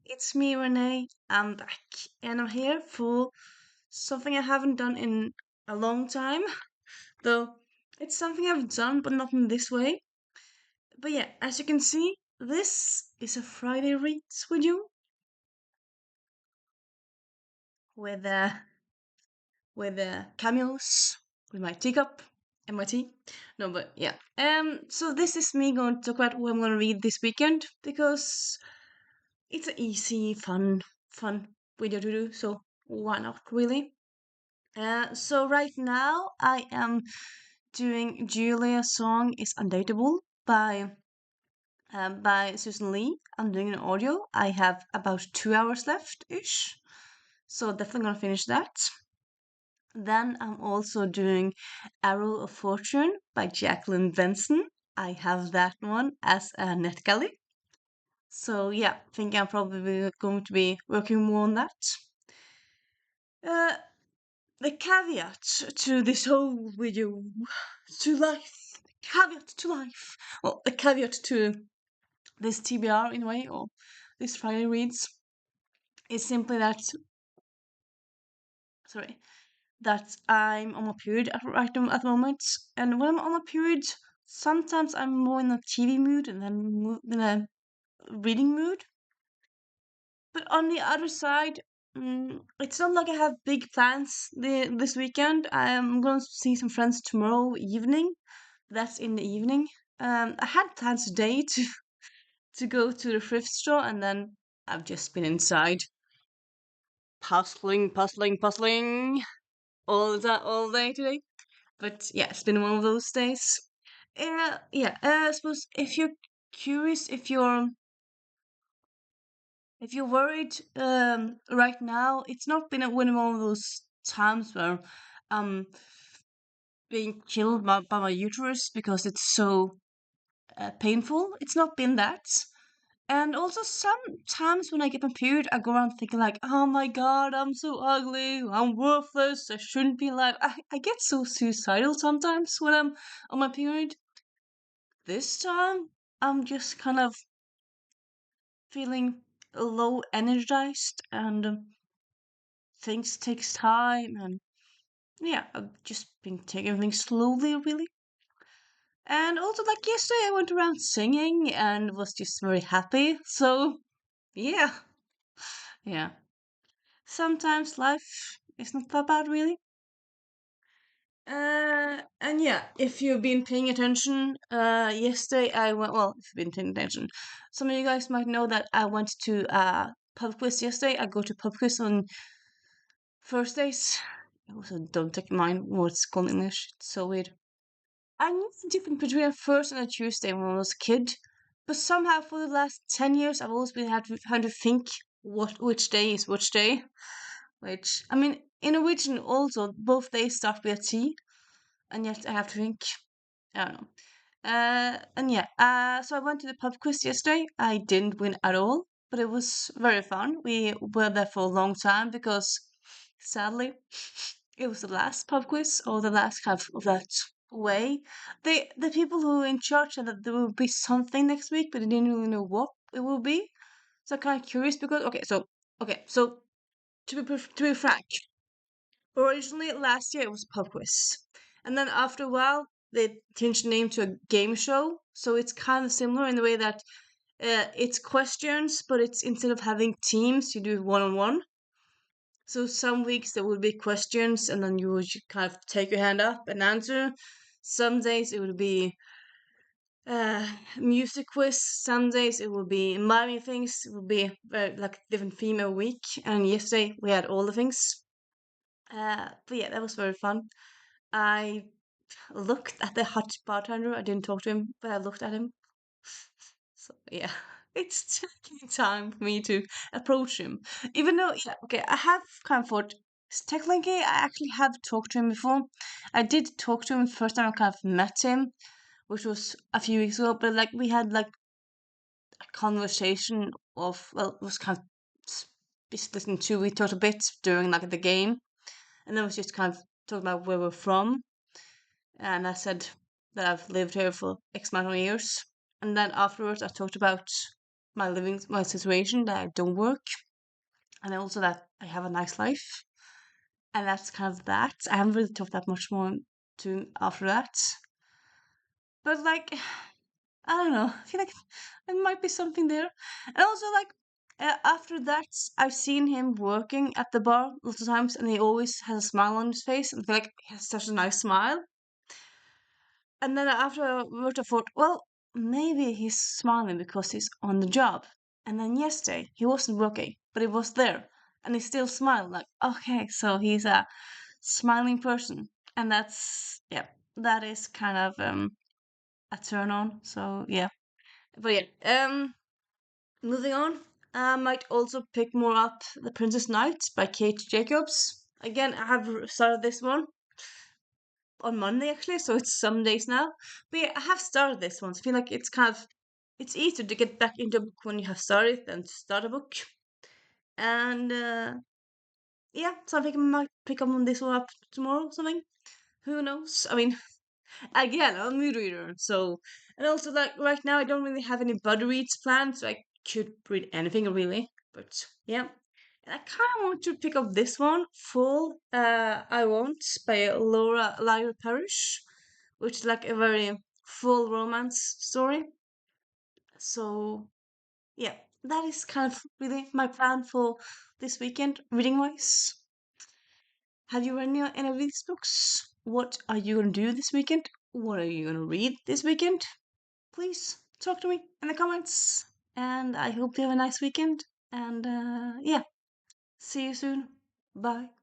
it's me, Renee. I'm back, and I'm here for something I haven't done in a long time. Though it's something I've done, but not in this way. But yeah, as you can see, this is a Friday Reads with you, with cameos, with my teacup and my tea. No, but yeah. So this is me going to talk about what I'm going to read this weekend because it's an easy, fun video to do. So why not, really? So right now I am doing Julia's song is Undateable by Susan Lee. I'm doing an audio. I have about 2 hours left ish, so definitely gonna finish that. Then I'm also doing Arrow of Fortune by Jacqueline Benson. I have that one as a NetGalley. So yeah, think I'm probably going to be working more on that. Uh, the caveat to this whole video to life caveat to life well the caveat to this TBR in a way, or this Friday Reads, is simply that sorry that I'm on my period at the moment, and when I'm on my period sometimes I'm more in a TV mood and then in a reading mood. But on the other side, it's not like I have big plans this weekend. I'm going to see some friends tomorrow evening. That's in the evening. I had plans today to go to the thrift store, and then I've just been inside puzzling all day today. But yeah, it's been one of those days. Yeah. I suppose if you're curious, if you're worried, right now, it's not been one of those times where I'm being killed by my uterus because it's so painful. It's not been that. And also sometimes when I get my period, I go around thinking like, oh my god, I'm so ugly, I'm worthless, I shouldn't be alive. I get so suicidal sometimes when I'm on my period. This time, I'm just kind of feeling low energized, and things takes time, and yeah, I've just been taking things slowly, really. And also, like yesterday, I went around singing and was just very happy. So yeah, yeah. Sometimes life is not that bad, really. And yeah, if you've been paying attention, yesterday I went. Well, if you've been paying attention, some of you guys might know that I went to pub quiz yesterday. I go to pub quiz on Thursdays. Also, don't take mind what's called in English. It's so weird. I knew the difference between a Thursday and a Tuesday when I was a kid, but somehow for the last 10 years, I've always been had to think which day is which day. Which, I mean, in Norwegian also, both days start with a T, and yet I have to think. I don't know. And yeah, so I went to the pub quiz yesterday. I didn't win at all, but it was very fun. We were there for a long time because, sadly, it was the last pub quiz, or the last half of that way. The people who were in charge said that there will be something next week, but they didn't really know what it will be. So I'm kind of curious because okay, so to be frank, originally last year it was pub quiz, and then after a while they changed the name to a game show. So it's kind of similar in the way that it's questions, but it's instead of having teams, you do one on one. So some weeks there would be questions, and then you would kind of take your hand up and answer. Some days it would be music quiz. Some days it would be miming things. It would be like different theme a week. And yesterday we had all the things. But yeah, that was very fun. I looked at the hot bartender. I didn't talk to him, but I looked at him. So yeah, it's taking time for me to approach him. Even though, yeah, okay, I have kind of thought, technically, I actually have talked to him before. I did talk to him the first time I kind of met him, which was a few weeks ago, but like we had like a conversation of, well, it was kind of split in two. We talked a bit during like the game, and then it was just kind of talking about where we're from. And I said that I've lived here for X amount of years. And then afterwards, I talked about my situation that I don't work, and also that I have a nice life, and that's kind of that. I haven't really talked that much more to after that, but like I don't know. I feel like there might be something there, and also like after that, I've seen him working at the bar lots of times, and he always has a smile on his face, and I feel like he has such a nice smile. And then afterwards, I thought, well, maybe he's smiling because he's on the job. And then yesterday, he wasn't working, but he was there. And he still smiled, like, okay, so he's a smiling person. And that's, yeah, that is kind of a turn on. So, yeah. But yeah, moving on. I might also pick more up The Princess Knight by Kate Jacobs. Again, I have started this one on Monday actually, so it's some days now. But yeah, I have started this one. So I feel like it's kind of it's easier to get back into a book when you have started than to start a book. And yeah, so I think I might pick up on this one up tomorrow or something. Who knows? I mean, again, I'm a mood reader, so and also like right now I don't really have any buddy reads planned, so I could read anything really. But yeah. And I kind of want to pick up this one, Full I Won't by Laura Lyra Parrish, which is like a very full romance story. So yeah, that is kind of really my plan for this weekend, reading wise. Have you read any of these books? What are you gonna do this weekend? What are you gonna read this weekend? Please talk to me in the comments. And I hope you have a nice weekend. And yeah, see you soon. Bye.